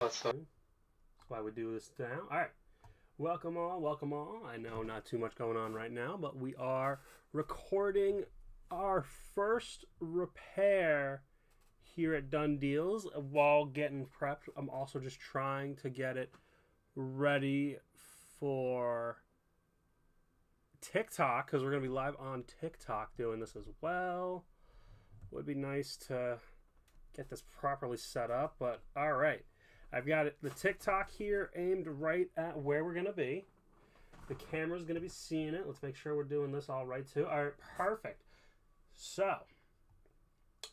That's why we do this now. All right. Welcome all, welcome all. I know not too much going on right now, but we are recording our first repair here at Dounn Deals while getting prepped. I'm also just trying to get it ready for TikTok because we're going to be live on TikTok doing this as well. Would be nice to get this properly set up, but all right. I've got the TikTok here aimed right at where we're going to be. The camera's going to be seeing it. Let's make sure we're doing this all right, too. All right, perfect. So,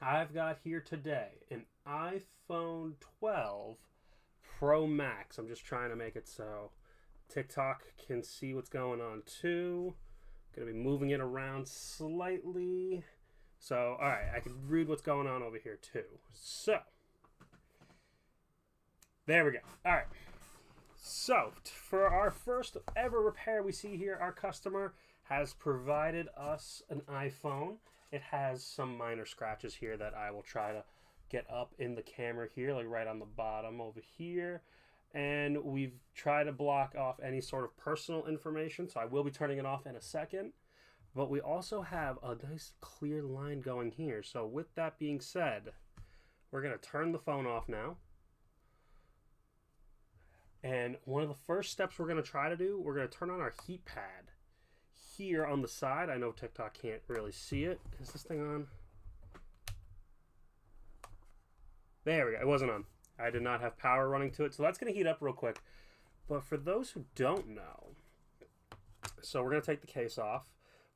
I've got here today an iPhone 12 Pro Max. I'm just trying to make it so TikTok can see what's going on, too. Going to be moving it around slightly. So, all right, I can read what's going on over here, too. So, there we go. All right. So, for our first ever repair we see here, our customer has provided us an iPhone. It has some minor scratches here that I will try to get up in the camera here, like right on the bottom over here. And we've tried to block off any sort of personal information, so I will be turning it off in a second. But we also have a nice clear line going here. So with that being said, we're going to turn the phone off now. And one of the first steps we're going to try to do, we're going to turn on our heat pad here on the side. I know TikTok can't really see it. Is this thing on? There we go. It wasn't on. I did not have power running to it. So that's going to heat up real quick. But for those who don't know, so we're going to take the case off.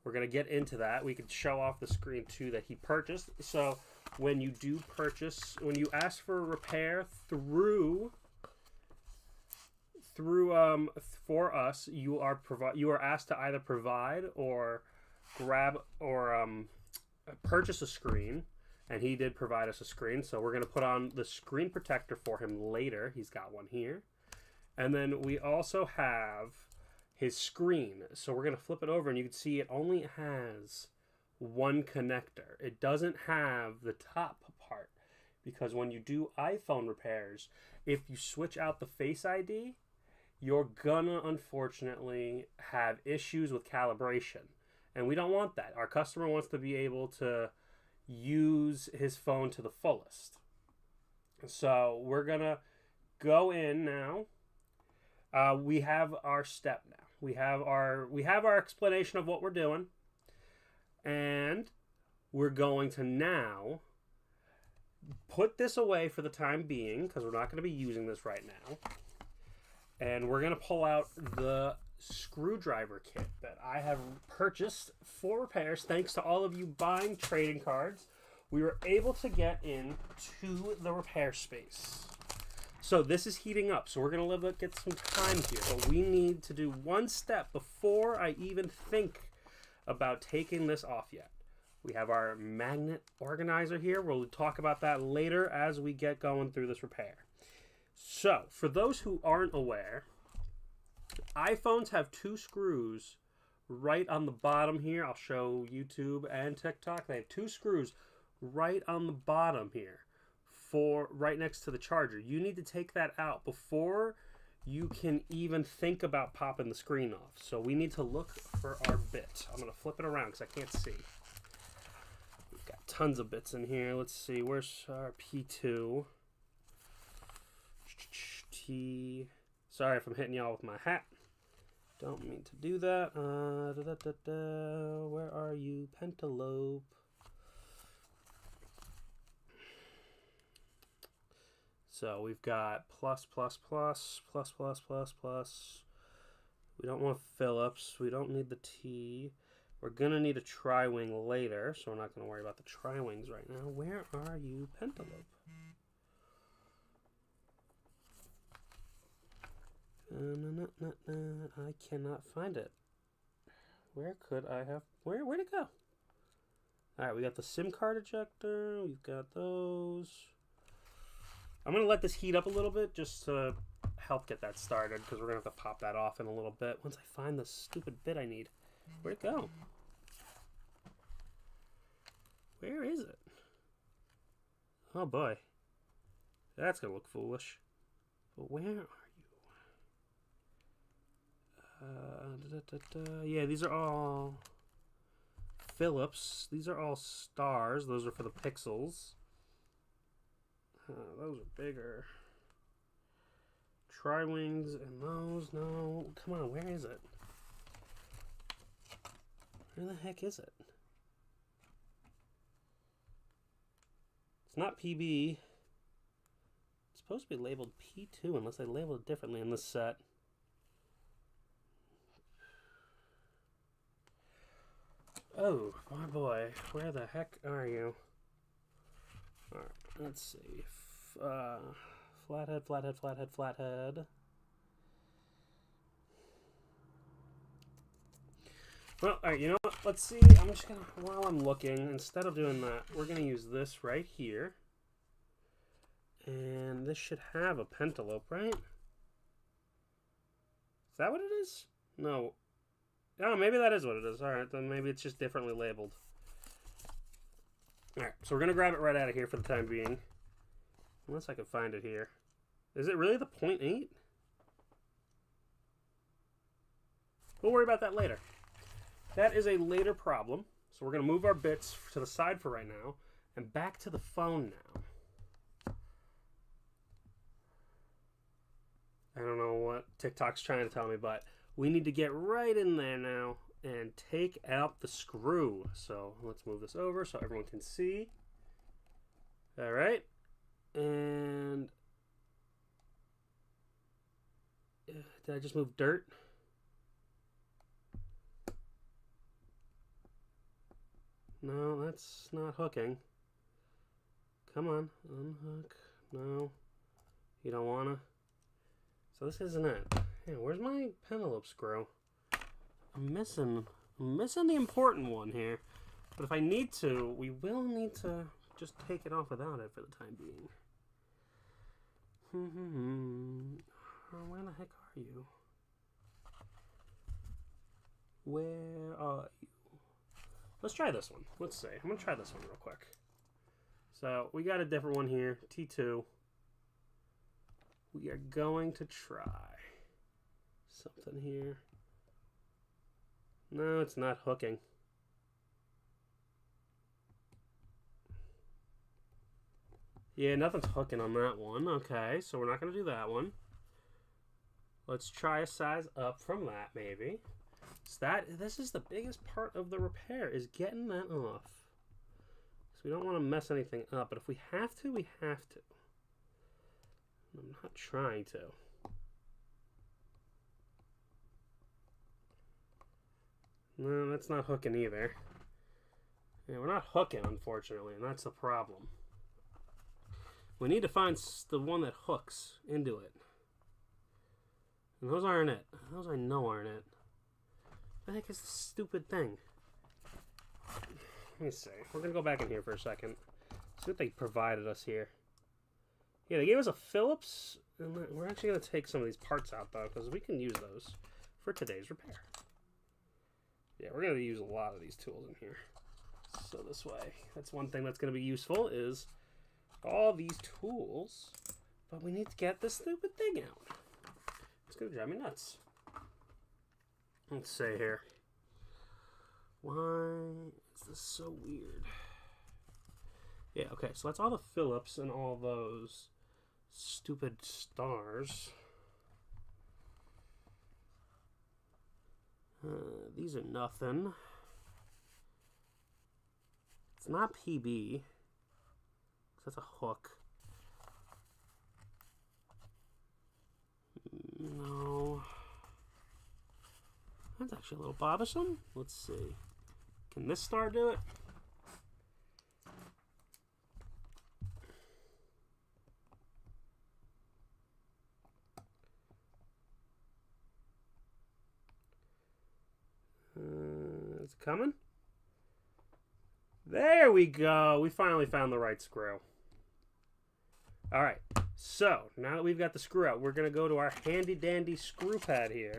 We're going to get into that. We could show off the screen too that he purchased. So when you do purchase, when you ask for a repair for us, you are asked to either provide or grab or purchase a screen, and he did provide us a screen, so we're going to put on the screen protector for him later. He's got one here, and then we also have his screen, so we're going to flip it over, and you can see it only has one connector. It doesn't have the top part, because when you do iPhone repairs, if you switch out the Face ID, you're gonna unfortunately have issues with calibration. And we don't want that. Our customer wants to be able to use his phone to the fullest. So we're gonna go in now. We have our step now. We have our explanation of what we're doing. And we're going to now put this away for the time being, because we're not going to be using this right now. And we're going to pull out the screwdriver kit that I have purchased for repairs. Thanks to all of you buying trading cards, we were able to get into the repair space. So this is heating up. So we're going to get some time here. But we need to do one step before I even think about taking this off yet. We have our magnet organizer here. We'll talk about that later as we get going through this repair. So, for those who aren't aware, iPhones have two screws right on the bottom here. I'll show YouTube and TikTok. They have two screws right on the bottom here for right next to the charger. You need to take that out before you can even think about popping the screen off. So we need to look for our bit. I'm going to flip it around because I can't see. We've got tons of bits in here. Let's see. Where's our P2? Sorry if I'm hitting y'all with my hat. Don't mean to do that. Where are you, Pentalope? So we've got plus, plus, plus, plus, plus, plus, plus. We don't want Phillips. We don't need the T. We're going to need a tri-wing later, so we're not going to worry about the tri-wings right now. Where are you, Pentalope? I cannot find it. Where could I have... Where'd it go? Alright, we got the SIM card ejector. We've got those. I'm going to let this heat up a little bit just to help get that started, because we're going to have to pop that off in a little bit once I find the stupid bit I need. Where'd it go? Where is it? Oh boy. That's going to look foolish. But where are you? Yeah, these are all Phillips. These are all stars. Those are for the pixels. Those are bigger. Tri-wings and those. No, come on. Where is it? Where the heck is it? It's not PB. It's supposed to be labeled P2 unless they labeled it differently in this set. Oh, my boy. Where the heck are you? Alright, let's see. Flathead, flathead, flathead, flathead. Well, alright, you know what? Let's see. I'm just going to, while I'm looking, instead of doing that, we're going to use this right here. And this should have a pentalope, right? Is that what it is? No. Oh, maybe that is what it is. Alright, then maybe it's just differently labeled. Alright, so we're going to grab it right out of here for the time being. Unless I can find it here. Is it really the 0.8? We'll worry about that later. That is a later problem. So we're going to move our bits to the side for right now. And back to the phone now. I don't know what TikTok's trying to tell me, but we need to get right in there now and take out the screw. So let's move this over so everyone can see. All right. And did I just move dirt? No, that's not hooking. Come on, unhook. No, you don't wanna. So this isn't it. Hey, where's my penelope screw? I'm missing the important one here. But if I need to, we will need to just take it off without it for the time being. Where the heck are you? Where are you? Let's try this one. Let's see. I'm going to try this one real quick. So we got a different one here. T2. We are going to try something here. No, it's not hooking. Yeah, nothing's hooking on that one. Okay, so we're not going to do that one. Let's try a size up from that, maybe. So this is the biggest part of the repair, is getting that off. So we don't want to mess anything up, but if we have to, we have to. I'm not trying to. No, that's not hooking either. Yeah, we're not hooking, unfortunately, and that's the problem. We need to find the one that hooks into it. And those aren't it. Those I know aren't it. What the heck is this stupid thing? Let me see. We're going to go back in here for a second. See what they provided us here. Yeah, they gave us a Phillips. And we're actually going to take some of these parts out, though, because we can use those for today's repair. Yeah, we're going to use a lot of these tools in here. So this way, that's one thing that's going to be useful is all these tools. But we need to get this stupid thing out. It's going to drive me nuts. Let's see here. Why is this so weird? Yeah, okay, so that's all the Phillips and all those stupid stars. These are nothing. It's not PB. That's a hook. No. That's actually a little bothersome. Let's see. Can this star do it? It's coming. There we go. We finally found the right screw. All right. So now that we've got the screw out, we're going to go to our handy dandy screw pad here.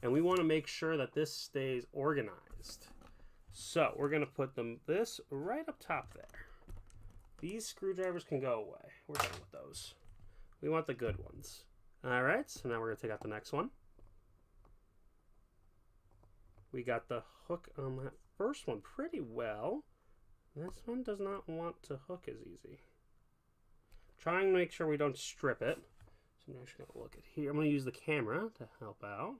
And we want to make sure that this stays organized. So we're going to put this right up top there. These screwdrivers can go away. We're done with those. We want the good ones. Alright, so now we're going to take out the next one. We got the hook on that first one pretty well. This one does not want to hook as easy. Trying to make sure we don't strip it. So I'm actually going to look at here. I'm going to use the camera to help out.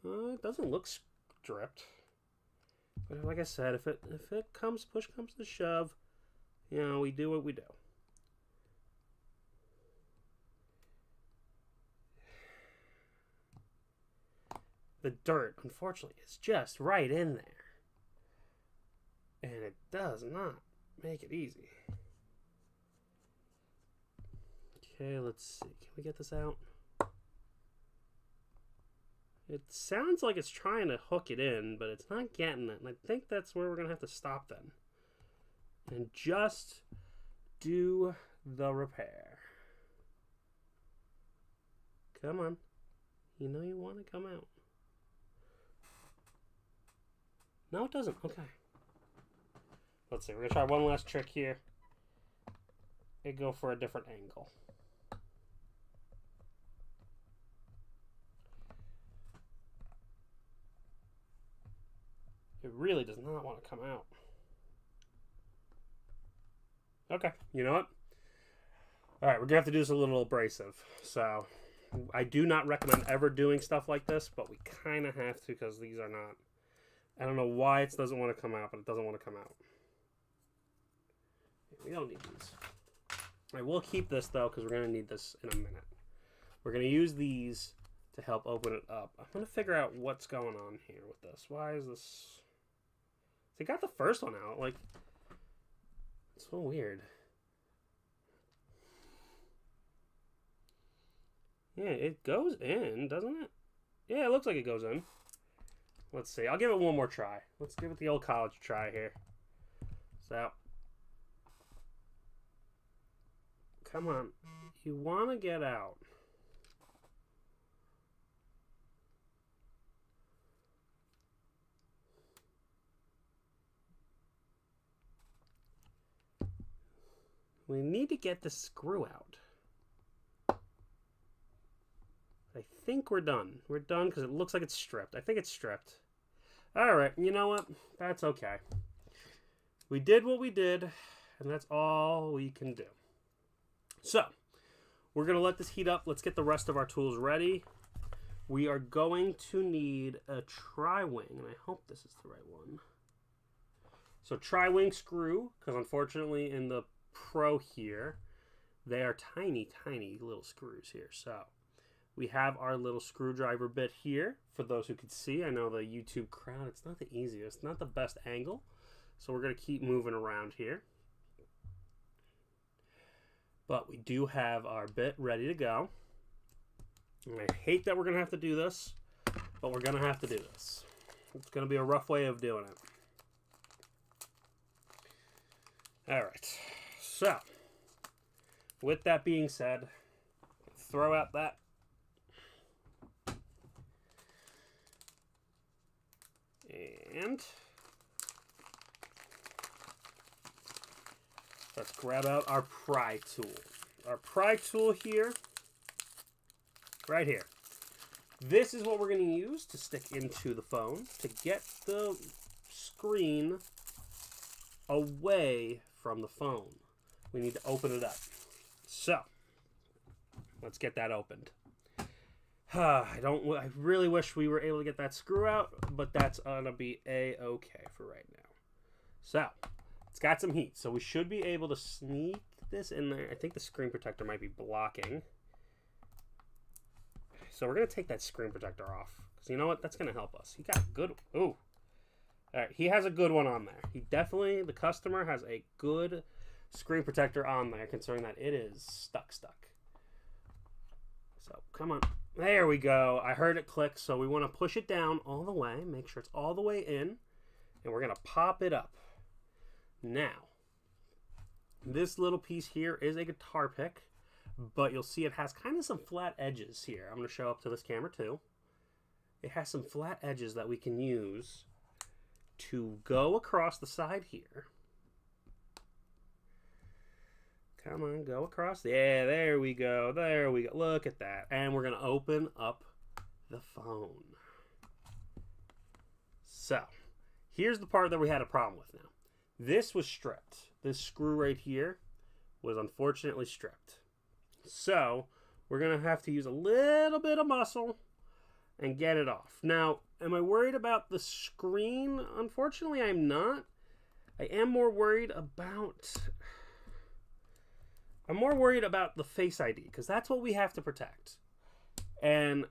It doesn't look stripped. But like I said, if it comes, push comes to shove, you know, we do what we do. The dirt, unfortunately, is just right in there. And it does not make it easy. Okay, let's see. Can we get this out? It sounds like it's trying to hook it in, but it's not getting it. And I think that's where we're going to have to stop then. And just do the repair. Come on. You know you want to come out. No, it doesn't. Okay. Let's see. We're going to try one last trick here. And go for a different angle. It really does not want to come out. Okay. You know what? Alright, we're going to have to do this a little abrasive. So, I do not recommend ever doing stuff like this, but we kind of have to because these are not... I don't know why it doesn't want to come out, but it doesn't want to come out. We don't need these. I will keep this, though, because we're going to need this in a minute. We're going to use these to help open it up. I'm going to figure out what's going on here with this. Why is this... They got the first one out. Like, it's so weird. Yeah, it goes in, doesn't it? Yeah, it looks like it goes in. Let's see. I'll give it one more try. Let's give it the old college try here. So, come on. You want to get out. We need to get the screw out. I think we're done. We're done because it looks like it's stripped. I think it's stripped. Alright, you know what? That's okay. We did what we did, and that's all we can do. So, we're going to let this heat up. Let's get the rest of our tools ready. We are going to need a tri-wing, and I hope this is the right one. So, tri-wing screw, because unfortunately in the Pro here, they are tiny, tiny little screws here. So, we have our little screwdriver bit here. For those who can see, I know the YouTube crowd, it's not the easiest, it's not the best angle. So we're going to keep moving around here. But we do have our bit ready to go. And I hate that we're going to have to do this, but we're going to have to do this. It's going to be a rough way of doing it. Alright, so with that being said, throw out that. And let's grab out our pry tool. Our pry tool here, right here. This is what we're going to use to stick into the phone to get the screen away from the phone. We need to open it up. So, let's get that opened. I really wish we were able to get that screw out, but that's gonna be a-okay for right now. So, it's got some heat, so we should be able to sneak this in there. I think the screen protector might be blocking. So we're gonna take that screen protector off, because you know what? That's gonna help us. He got a good, ooh. All right, he has a good one on there. He definitely, the customer has a good screen protector on there, considering that it is stuck. So, come on. There we go. I heard it click, so we want to push it down all the way. Make sure it's all the way in. And we're going to pop it up. Now, this little piece here is a guitar pick, but you'll see it has kind of some flat edges here. I'm going to show up to this camera too. It has some flat edges that we can use to go across the side here. Come on, go across. Yeah, there we go. There we go. Look at that. And we're going to open up the phone. So, here's the part that we had a problem with now. This was stripped. This screw right here was unfortunately stripped. So, we're going to have to use a little bit of muscle and get it off. Now, am I worried about the screen? Unfortunately, I'm not. I am more worried about... I'm more worried about the Face ID, because that's what we have to protect. And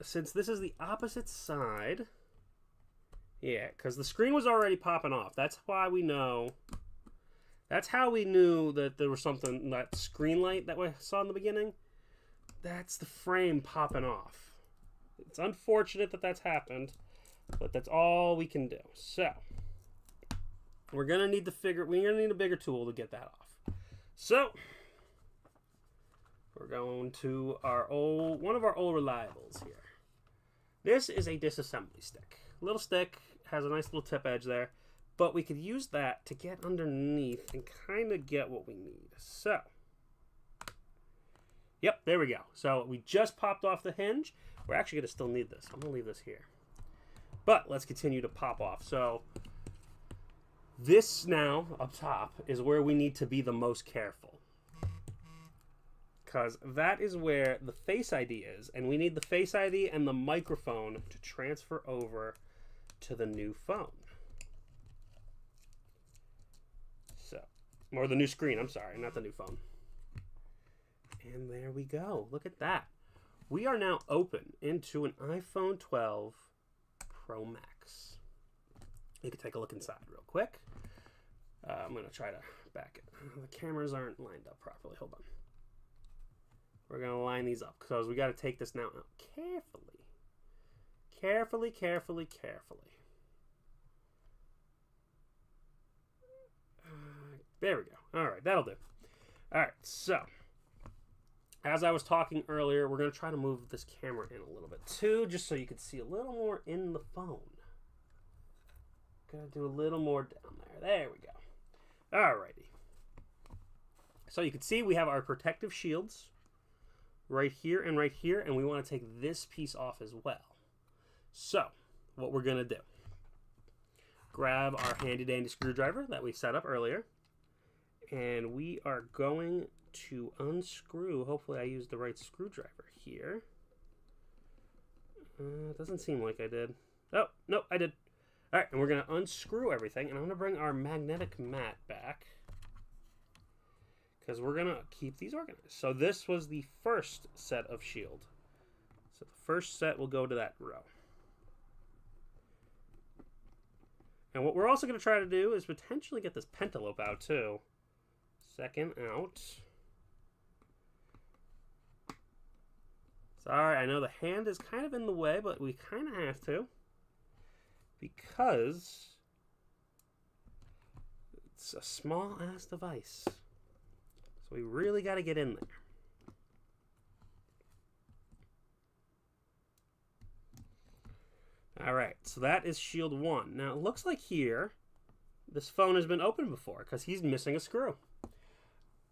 since this is the opposite side... Yeah, because the screen was already popping off. That's why we know... That's how we knew that there was something... That screen light that we saw in the beginning, that's the frame popping off. It's unfortunate that that's happened, but that's all we can do. So, we're going to need a bigger tool to get that off. So... We're going to one of our old reliables here. This is a disassembly stick. Little stick, has a nice little tip edge there, but we could use that to get underneath and kind of get what we need. So, yep, there we go. So we just popped off the hinge. We're actually going to still need this. I'm going to leave this here. But let's continue to pop off. So this now, up top, is where we need to be the most careful. Because that is where the Face ID is, and we need the Face ID and the microphone to transfer over to the new phone. So, or the new screen, I'm sorry, not the new phone. And there we go. Look at that. We are now open into an iPhone 12 Pro Max. You can take a look inside real quick. I'm going to try to back it. The cameras aren't lined up properly. Hold on. We're going to line these up because we got to take this now out carefully. Carefully, carefully, carefully. There we go. All right, that'll do. All right, so as I was talking earlier, we're going to try to move this camera in a little bit too, just so you can see a little more in the phone. Going to do a little more down there. There we go. All righty. So you can see we have our protective shields right here, and we want to take this piece off as well. So, what we're going to do, grab our handy dandy screwdriver that we set up earlier, and we are going to unscrew. Hopefully I used the right screwdriver here. It doesn't seem like I did. Oh, no, I did. All right, and we're going to unscrew everything, and I'm going to bring our magnetic mat back, because we're going to keep these organized. So this was the first set of shield. So the first set will go to that row. And what we're also going to try to do is potentially get this pentalope out too. Second out. Sorry, I know the hand is kind of in the way, but we kind of have to. Because it's a small-ass device. So we really got to get in there. All right, so that is shield 1. Now, it looks like here, this phone has been opened before because he's missing a screw.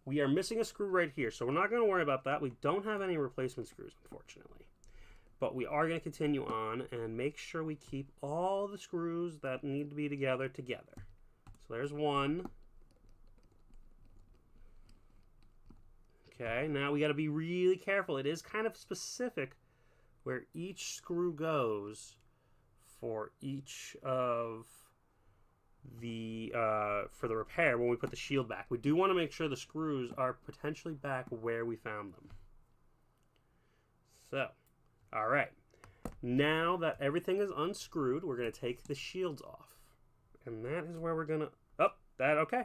We are missing a screw right here, so we're not going to worry about that. We don't have any replacement screws, unfortunately. But we are going to continue on and make sure we keep all the screws that need to be together. So there's one. Okay, now we got to be really careful. It is kind of specific where each screw goes for each of the for the repair when we put the shield back. We do want to make sure the screws are potentially back where we found them. So, all right. Now that everything is unscrewed, we're going to take the shields off. And that is where we're going to... Oh, okay.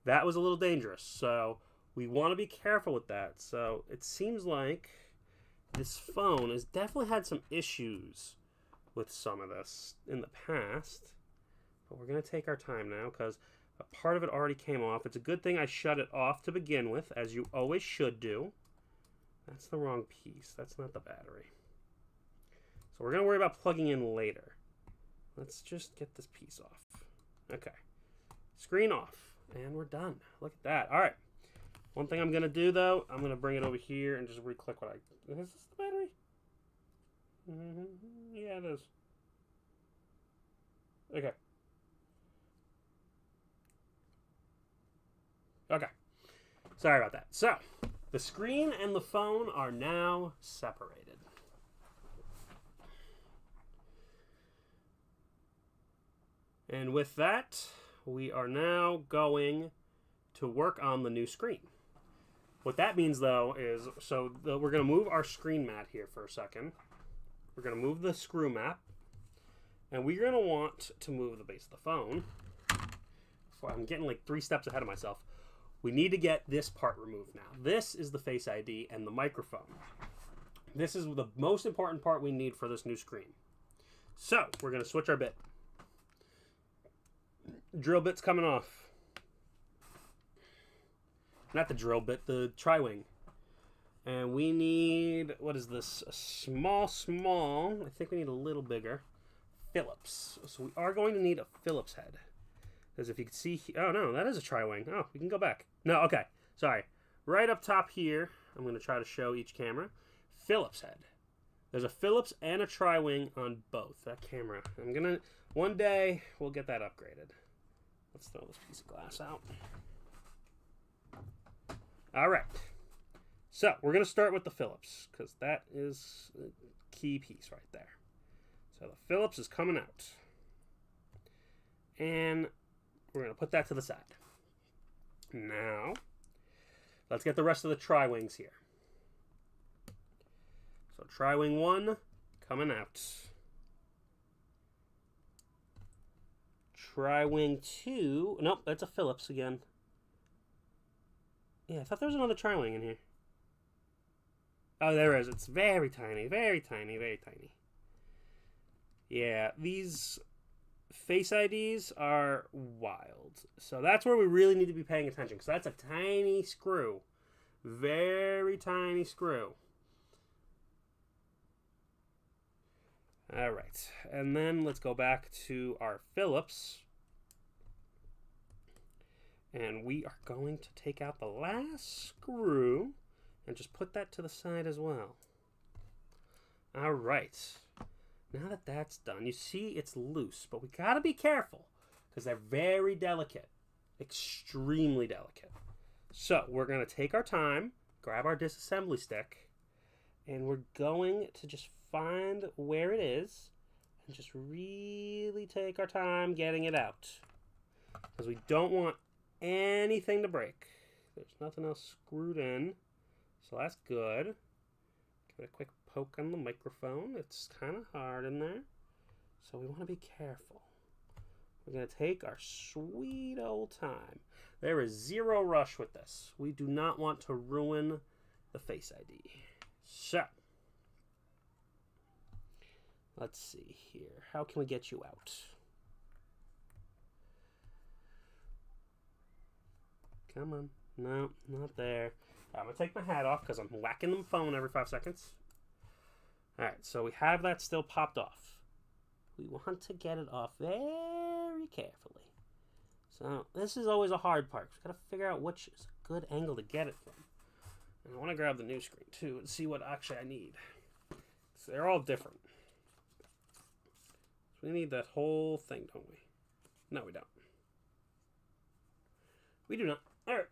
That was a little dangerous. So we want to be careful with that. So it seems like this phone has definitely had some issues with some of this in the past. But we're going to take our time now because a part of it already came off. It's a good thing I shut it off to begin with, as you always should do. That's the wrong piece. That's not the battery. So we're going to worry about plugging in later. Let's just get this piece off. Okay. Screen off. And we're done. Look at that. All right. One thing I'm going to do, though, I'm going to bring it over here and just re-click what I... Is this the battery? Yeah, it is. Okay. Okay. Sorry about that. So, the screen and the phone are now separated. And with that, we are now going to work on the new screen. What that means, though, is we're going to move our screen mat here for a second. We're going to move the screw map. And we're going to want to move the base of the phone. I'm getting like 3 steps ahead of myself. We need to get this part removed now. This is the Face ID and the microphone. This is the most important part we need for this new screen. So, we're going to switch our bit. Drill bit's coming off. Not the drill bit, the tri-wing. And we need, what is this? A small. I think we need a little bigger. Phillips. So we are going to need a Phillips head. Because if you can see, oh no, that is a tri-wing. Oh, we can go back. No, okay, sorry. Right up top here, I'm going to try to show each camera. Phillips head. There's a Phillips and a tri-wing on both. That camera. One day, we'll get that upgraded. Let's throw this piece of glass out. All right. So, we're going to start with the Phillips, because that is a key piece right there. So, the Phillips is coming out. And we're going to put that to the side. Now, let's get the rest of the tri-wings here. So, tri-wing 1 coming out. Tri-wing 2. Nope, that's a Phillips again. Yeah, I thought there was another tri-wing in here. Oh, there is. It's very tiny, very tiny, very tiny. Yeah, these Face IDs are wild. So that's where we really need to be paying attention, because that's a tiny screw. Very tiny screw. All right, and then let's go back to our Phillips. And we are going to take out the last screw and just put that to the side as well. All right. Now that that's done, you see it's loose, but we got to be careful because they're very delicate, extremely delicate. So we're going to take our time, grab our disassembly stick, and we're going to just find where it is and just really take our time getting it out, because we don't want anything to break. There's nothing else screwed in, so that's good. Give it a quick poke on the microphone. It's kind of hard in there, so we want to be careful. We're going to take our sweet old time. There is zero rush with this. We do not want to ruin the Face ID. So, let's see here. How can we get you out? Come on. No, not there. I'm going to take my hat off because I'm whacking the phone every 5 seconds. Alright, so we have that still popped off. We want to get it off very carefully. So, this is always a hard part. We've got to figure out which is a good angle to get it from. And I want to grab the new screen too and see what actually I need. So they're all different. So we need that whole thing, don't we? No, we don't. We do not. Alright.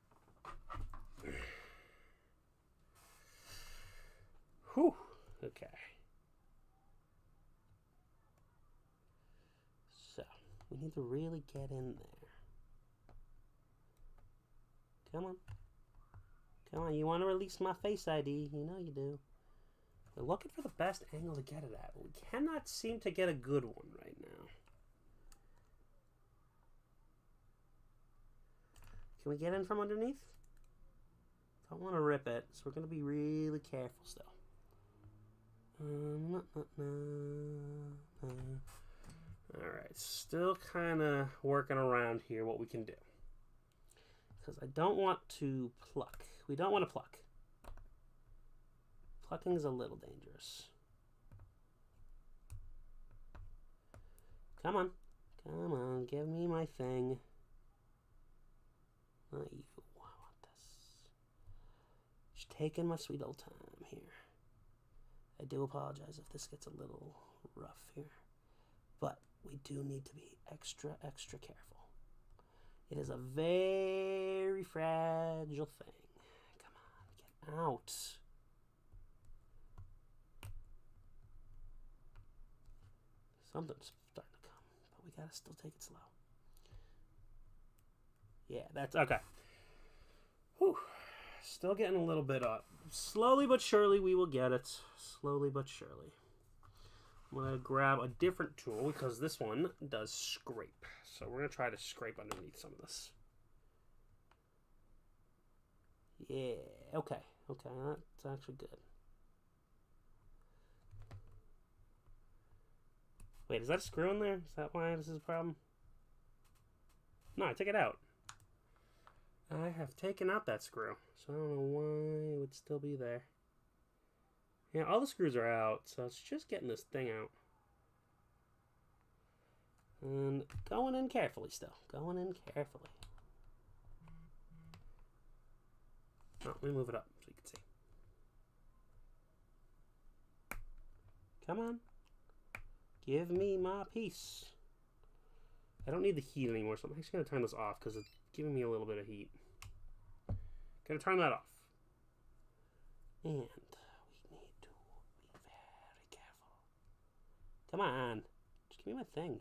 Whew. Okay. So, we need to really get in there. Come on. Come on, you want to release my Face ID. You know you do. We're looking for the best angle to get it at. We cannot seem to get a good one right now. Can we get in from underneath? Don't want to rip it, so we're going to be really careful still. Alright, still kind of working around here what we can do. Because I don't want to pluck. We don't want to pluck. Plucking is a little dangerous. Come on. Come on, give me my thing. Not you. I want this. taking my sweet old time here. I do apologize if this gets a little rough here, but we do need to be extra, extra careful. It is a very fragile thing. Come on, get out. Something's starting to come, but we gotta still take it slow. Yeah, that's okay. Whew. Still getting a little bit up. Slowly but surely we will get it. Slowly but surely. I'm going to grab a different tool because this one does scrape. So we're going to try to scrape underneath some of this. Yeah, okay. Okay, that's actually good. Wait, is that a screw in there? Is that why this is a problem? No, I took it out. I have taken out that screw, so I don't know why it would still be there. Yeah, all the screws are out, so it's just getting this thing out. And going in carefully still. Going in carefully. Oh, let me move it up so you can see. Come on. Give me my piece. I don't need the heat anymore, so I'm actually going to turn this off because it's giving me a little bit of heat. Gonna turn that off. And we need to be very careful. Come on. Just give me my thing.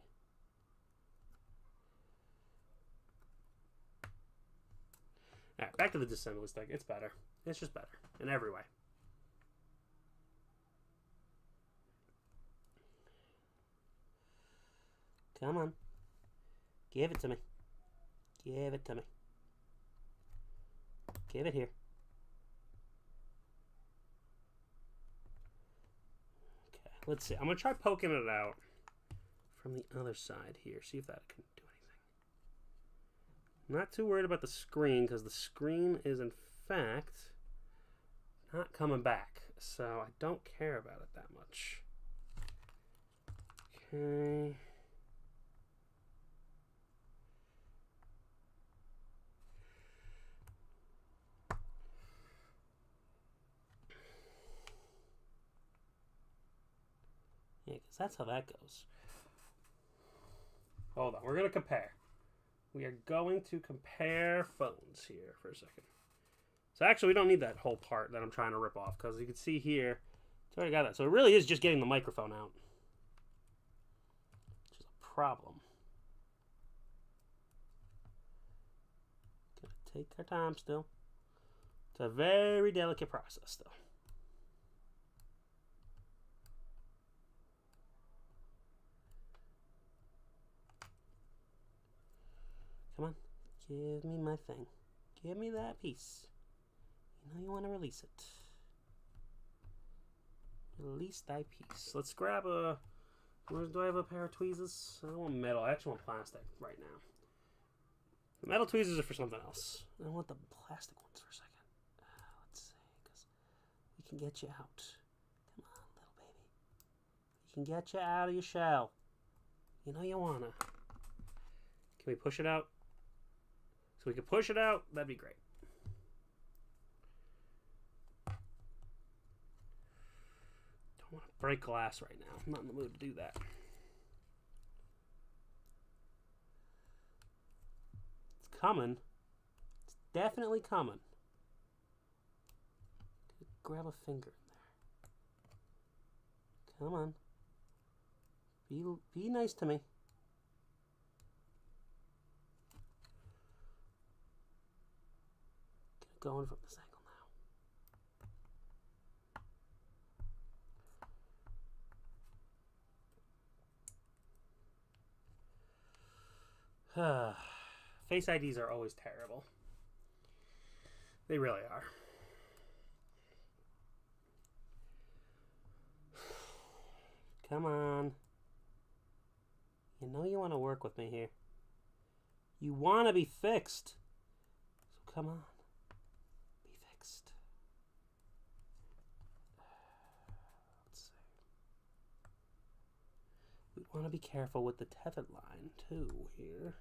Alright, back to the disassembly stick. It's better. It's just better in every way. Come on. Give it to me. Give it to me. Give it here. Okay, let's see. I'm going to try poking it out from the other side here. See if that can do anything. I'm not too worried about the screen because the screen is, in fact, not coming back. So I don't care about it that much. Okay. Yeah, because that's how that goes. Hold on, we're going to compare. We are going to compare phones here for a second. So actually, we don't need that whole part that I'm trying to rip off, because you can see here, it's already got that. So it really is just getting the microphone out, which is a problem. Gonna take our time still. It's a very delicate process still. Come on, give me my thing. Give me that piece. You know you want to release it. Release thy piece. Let's grab a... Do I have a pair of tweezers? I don't want metal. I actually want plastic right now. The metal tweezers are for something else. I want the plastic ones for a second. Let's see, because we can get you out. Come on, little baby. We can get you out of your shell. You know you wanna. Can we push it out? So we could push it out, that'd be great. Don't want to break glass right now. I'm not in the mood to do that. It's coming. It's definitely coming. Grab a finger in there. Come on. Be nice to me. Going from this angle now. Face IDs are always terrible. They really are. Come on. You know you want to work with me here. You want to be fixed. So come on. We want to be careful with the tethered line too here.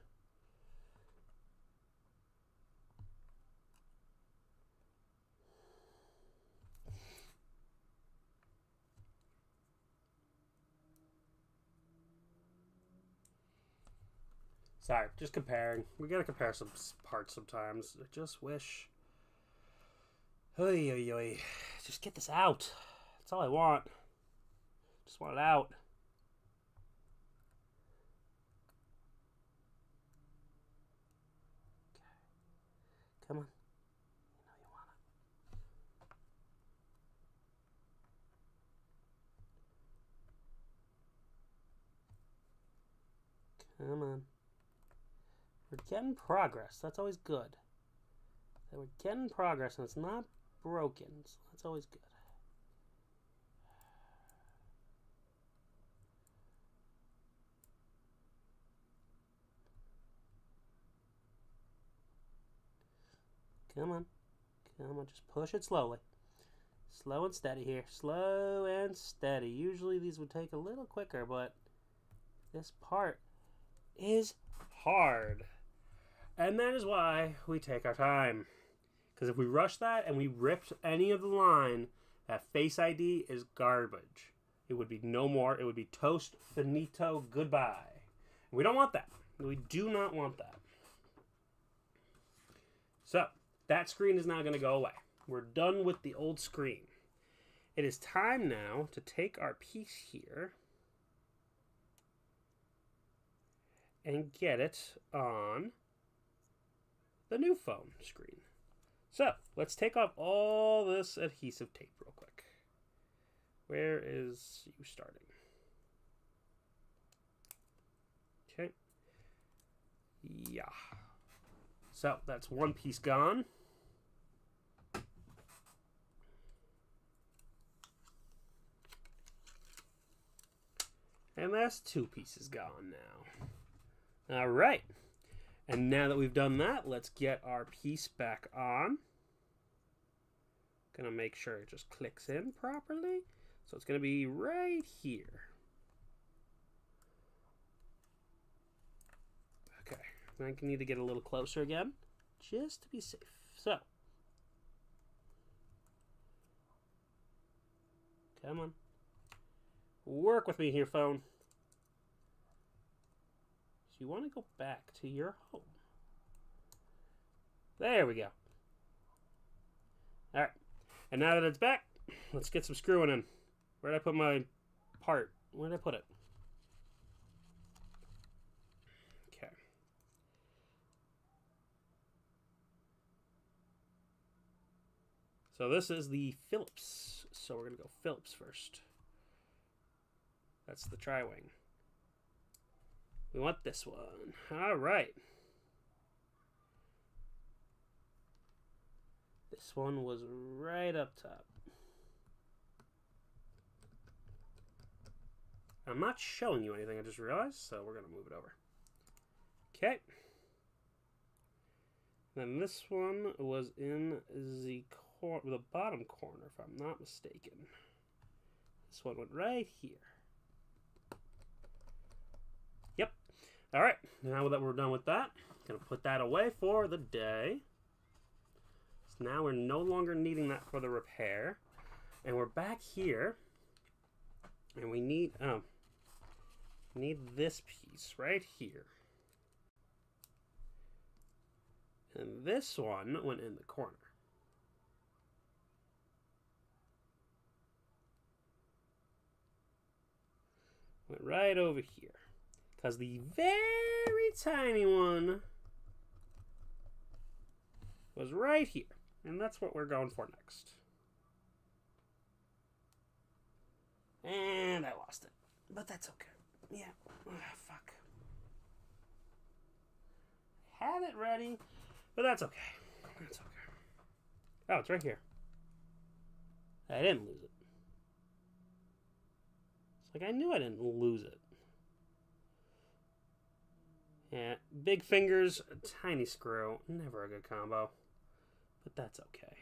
Sorry, just comparing. We gotta compare some parts sometimes. I just wish. Oy, oy, oy. Just get this out. That's all I want. Just want it out. Okay. Come on. You know you want it. Come on. We're getting progress. That's always good. That we're getting progress and it's not broken. So that's always good. Come on. Come on. Just push it slowly. Slow and steady here. Slow and steady. Usually these would take a little quicker, but this part is hard. And that is why we take our time. Because if we rush that and we ripped any of the line, that Face ID is garbage. It would be no more. It would be toast, finito, goodbye. We don't want that. We do not want that. So, that screen is now going to go away. We're done with the old screen. It is time now to take our piece here and get it on the new phone screen. So, let's take off all this adhesive tape real quick. Where is you starting? Okay. Yeah. So, that's one piece gone. And that's two pieces gone now. All right. And now that we've done that, let's get our piece back on. Gonna make sure it just clicks in properly. So it's gonna be right here. Okay, I need to get a little closer again, just to be safe. So, come on. Work with me here, phone. So you want to go back to your home. There we go. All right. And now that it's back, let's get some screwing in. Where did I put my part? Where did I put it? Okay. So this is the Phillips. So we're going to go Phillips first. That's the tri-wing. We want this one. All right. This one was right up top. I'm not showing you anything, I just realized, so we're going to move it over. Okay. Then this one was in the bottom corner, if I'm not mistaken. This one went right here. Yep. All right. Now that we're done with that, I'm going to put that away for the day. So now we're no longer needing that for the repair. And we're back here. And we need this piece right here. And this one went in the corner. Went right over here. Because the very tiny one was right here. And that's what we're going for next. And I lost it. But that's okay. Yeah. Oh, fuck. Had it ready. But that's okay. That's okay. Oh, it's right here. I didn't lose it. It's like I knew I didn't lose it. Yeah, big fingers, tiny screw. Never a good combo. But that's okay.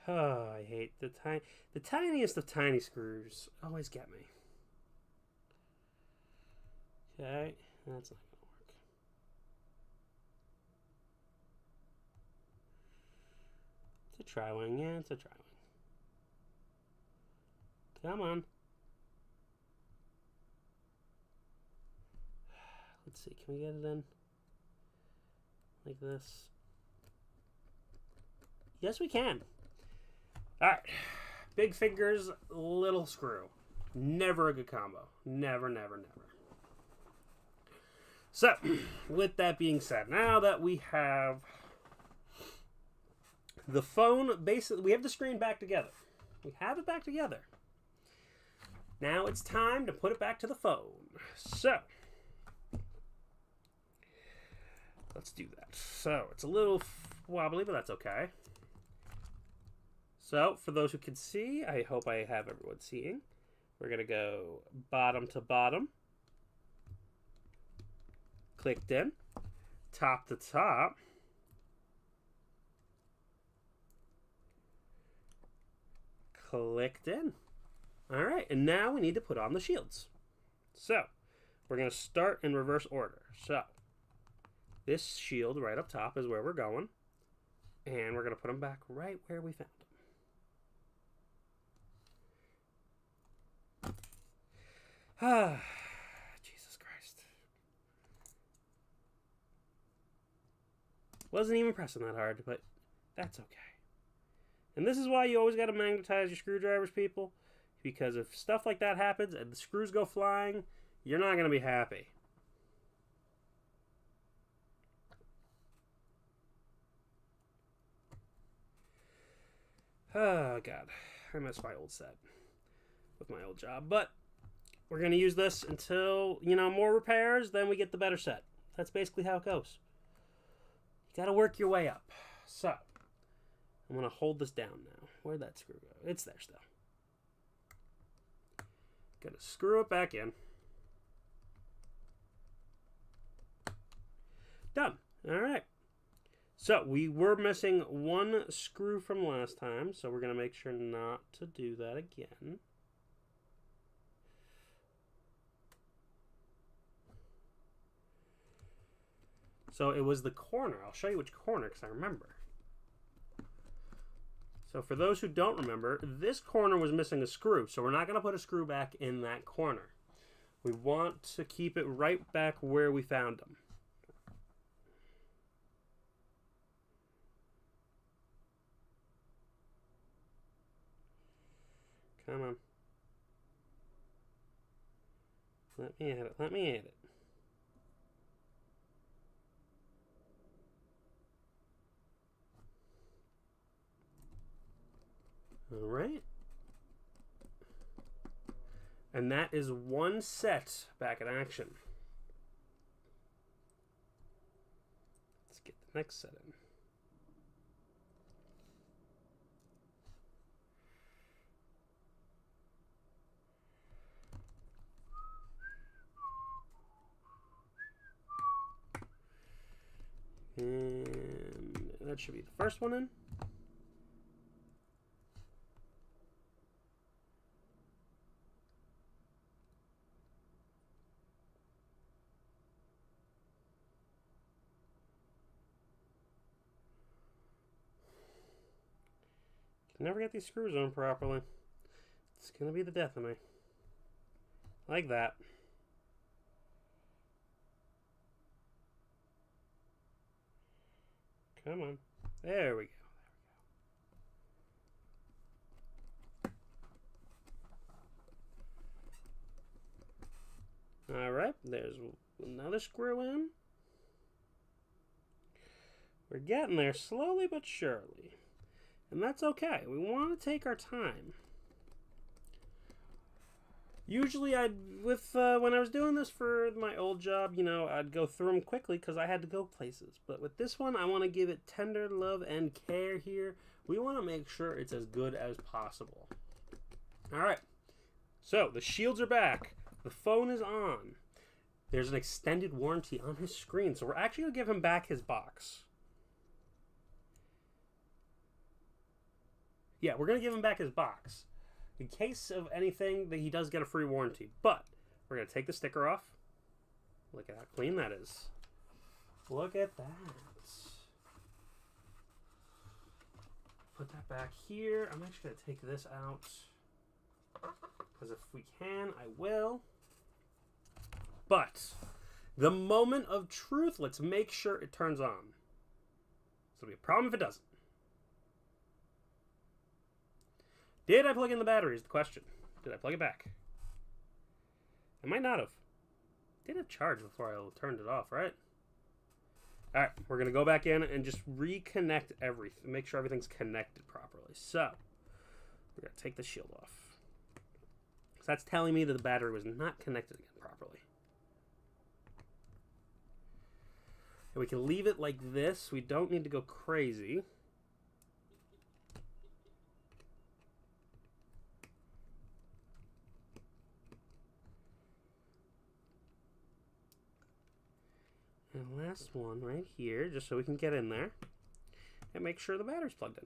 Oh, I hate the tiniest of tiny screws. Always get me. Okay, that's not gonna work. Let's tri-wing. Yeah, it's a tri-wing. Come on. Let's see, can we get it in? Like this. Yes, we can. Alright. Big fingers, little screw. Never a good combo. Never, never, never. So, with that being said, now that we have the phone, basically, we have the screen back together. We have it back together. Now it's time to put it back to the phone. So, let's do that. So, it's a little wobbly, but that's okay. So, for those who can see, I hope I have everyone seeing. We're going to go bottom to bottom. Clicked in. Top to top. Clicked in. All right, and now we need to put on the shields. So, we're going to start in reverse order. So, this shield right up top is where we're going. And we're going to put them back right where we found them. Ah, Jesus Christ. Wasn't even pressing that hard, but that's okay. And this is why you always got to magnetize your screwdrivers, people. Because if stuff like that happens and the screws go flying, you're not going to be happy. Oh, God. I miss my old set with my old job. But we're going to use this until, more repairs, then we get the better set. That's basically how it goes. You got to work your way up. So, I'm going to hold this down now. Where'd that screw go? It's there still. Gonna screw it back in. Done. All right. So we were missing one screw from last time, so we're gonna make sure not to do that again. So it was the corner. I'll show you which corner because I remember. So for those who don't remember, this corner was missing a screw. So we're not going to put a screw back in that corner. We want to keep it right back where we found them. Come on. Let me at it. Let me at it. All right. And that is one set back in action. Let's get the next set in. And that should be the first one in. Never get these screws on properly. It's gonna be the death of me. Like that. Come on. There we go. Alright, there's another screw in. We're getting there slowly but surely. And that's okay. We want to take our time. Usually when I was doing this for my old job, I'd go through them quickly because I had to go places. But with this one, I want to give it tender love and care here. We want to make sure it's as good as possible. All right. So the shields are back. The phone is on. There's an extended warranty on his screen. So we're actually going to give him back his box. Yeah, we're going to give him back his box. In case of anything, that he does get a free warranty. But we're going to take the sticker off. Look at how clean that is. Look at that. put that back here. I'm actually going to take this out. Because if we can, I will. But the moment of truth, let's make sure it turns on. So it'll be a problem if it doesn't. Did I plug in the battery is the question. Did I plug it back? I might not have. Did have charge before I turned it off, right? Alright, we're going to go back in and just reconnect everything. Make sure everything's connected properly. So, we're going to take the shield off. So that's telling me that the battery was not connected again properly. And we can leave it like this. We don't need to go crazy. And last one right here, just so we can get in there and make sure the battery's plugged in.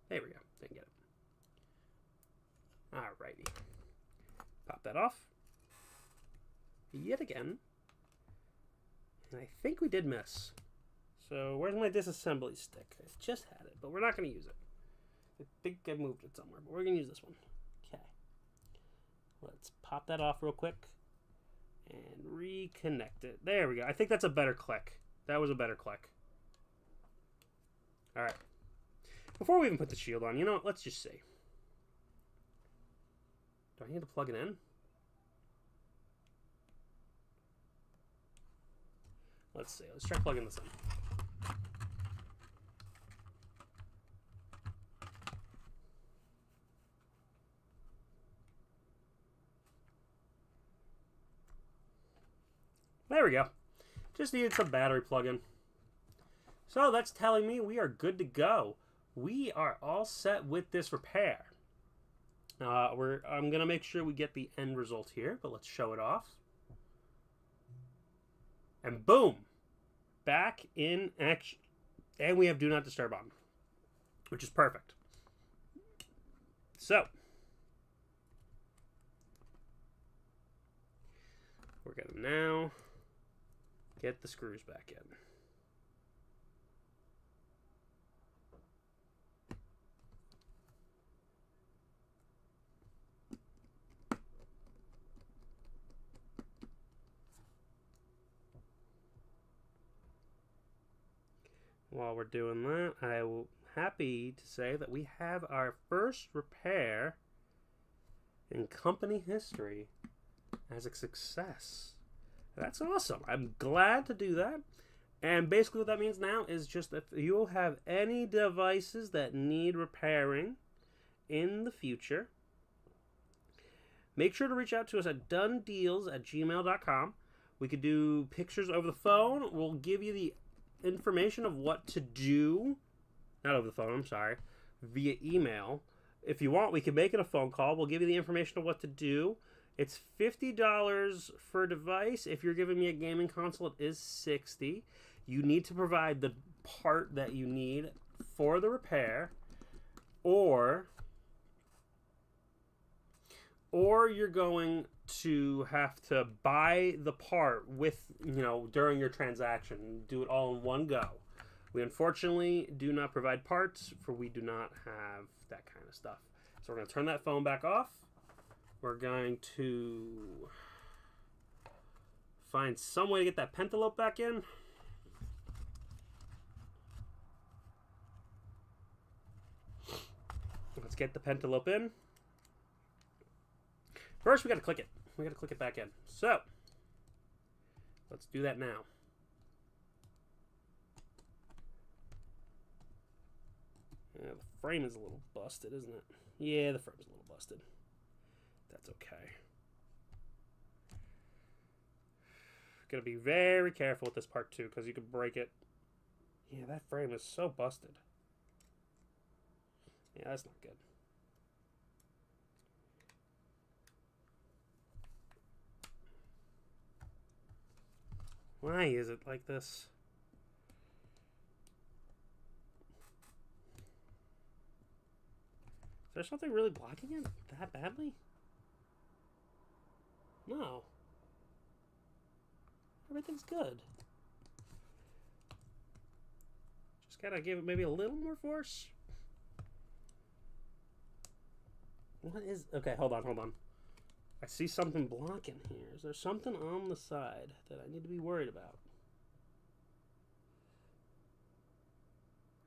There we go. Didn't get it. Alrighty. Pop that off. Yet again. And I think we did miss. So where's my disassembly stick? I just had it, but we're not going to use it. I think I moved it somewhere, but we're going to use this one. Okay. Let's pop that off real quick. And reconnect it. There we go. I think that's a better click. That was a better click. Alright. Before we even put the shield on, you know what? Let's just see. Do I need to plug it in? Let's see. Let's try plugging this in. There we go. Just needed some battery plug-in. So that's telling me we are good to go. We are all set with this repair. I'm going to make sure we get the end result here, but let's show it off. And boom! Back in action. And we have Do Not Disturb on, which is perfect. So, we're going to now get the screws back in. While we're doing that, I'm happy to say that we have our first repair in company history as a success. That's awesome. I'm glad to do that. And basically what that means now is just if you have any devices that need repairing in the future, make sure to reach out to us at doundeals@gmail.com. We could do pictures over the phone. We'll give you the information of what to do. Not over the phone, I'm sorry. Via email. If you want, we can make it a phone call. We'll give you the information of what to do. It's $50 for a device. If you're giving me a gaming console, it is $60. You need to provide the part that you need for the repair, or you're going to have to buy the part with, during your transaction. Do it all in one go. We unfortunately do not provide parts, for we do not have that kind of stuff. So we're going to turn that phone back off. We're going to find some way to get that pentalope back in. Let's get the pentalope in. First, we got to click it. We got to click it back in. So, let's do that now. Yeah, the frame is a little busted, isn't it? Yeah, the frame's a little busted. That's okay. Gotta be very careful with this part too, because you could break it. Yeah, that frame is so busted. Yeah, that's not good. Why is it like this? Is there something really blocking it that badly? No. Everything's good. Just gotta give it maybe a little more force. What is... Okay, hold on. I see something blocking here. Is there something on the side that I need to be worried about?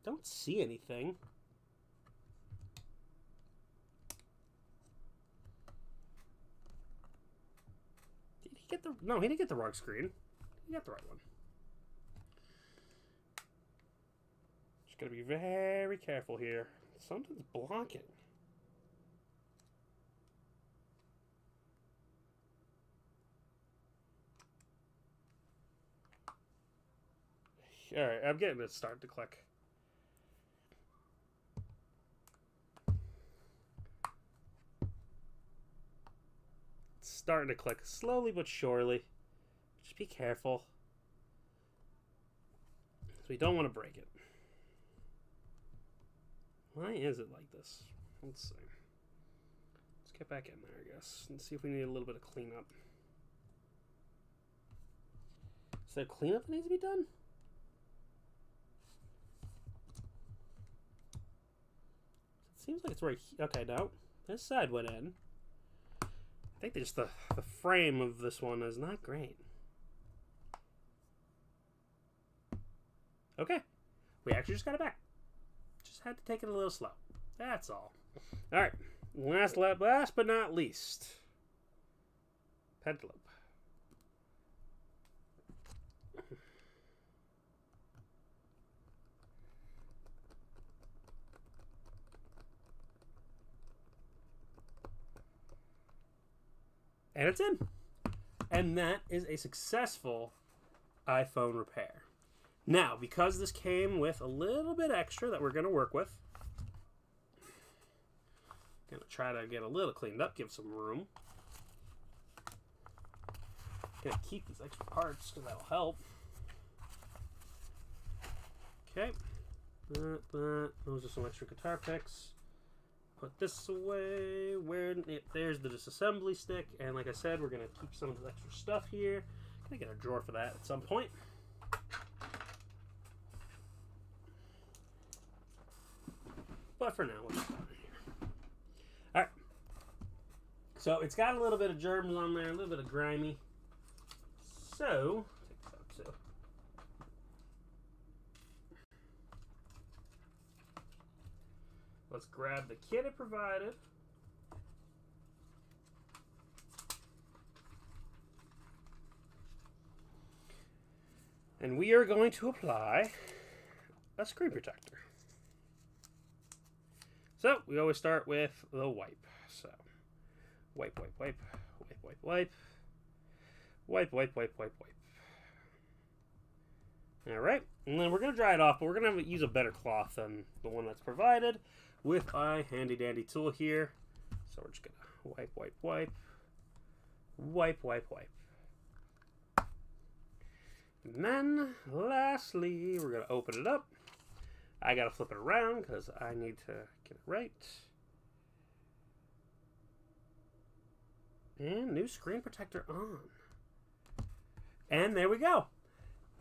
Don't see anything. Did he get the... No, he didn't get the wrong screen. He got the right one. Just gotta be very careful here. Something's blocking. Alright, I'm getting it starting to click. It's starting to click slowly but surely. Just be careful. So we don't want to break it. Why is it like this? Let's see. Let's get back in there, I guess, and see if we need a little bit of cleanup. Is there cleanup that needs to be done? Seems like it's right here. Okay, no. This side went in. I think just the frame of this one is not great. Okay. We actually just got it back. Just had to take it a little slow. That's all. Alright. Last but not least. Pentalope. And it's in. And that is a successful iPhone repair. Now, because this came with a little bit extra that we're going to work with, going to try to get a little cleaned up, give some room. Going to keep these extra parts because that'll help. Okay. Those are some extra guitar picks. Put this away. There's the disassembly stick, and like I said, we're gonna keep some of the extra stuff here. Gonna get a drawer for that at some point. But for now, we'll just put it here. All right. So it's got a little bit of germs on there, a little bit of grimy. So take this out too. Let's grab the kit it provided. And we are going to apply a screen protector. So we always start with the wipe. So wipe, wipe, wipe, wipe, wipe, wipe, wipe, wipe, wipe, wipe, wipe. All right, and then we're gonna dry it off, but we're gonna use a better cloth than the one that's provided with my handy dandy tool here. So we're just gonna wipe, wipe, wipe, wipe, wipe, wipe. And then lastly, we're gonna open it up. I gotta flip it around because I need to get it right. And new screen protector on. And there we go.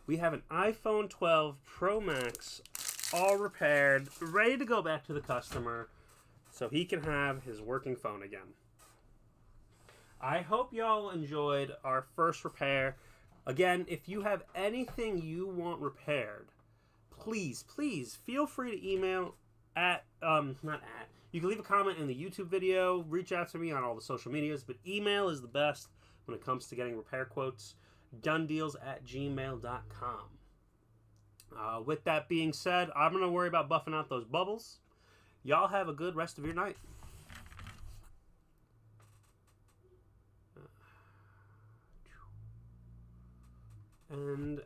We have an iPhone 12 Pro Max all repaired, ready to go back to the customer so he can have his working phone again. I hope y'all enjoyed our first repair. Again, if you have anything you want repaired, please feel free to email you can leave a comment in the YouTube video, reach out to me on all the social medias, but email is the best when it comes to getting repair quotes. doundeals@gmail.com. With that being said, I'm going to worry about buffing out those bubbles. Y'all have a good rest of your night. And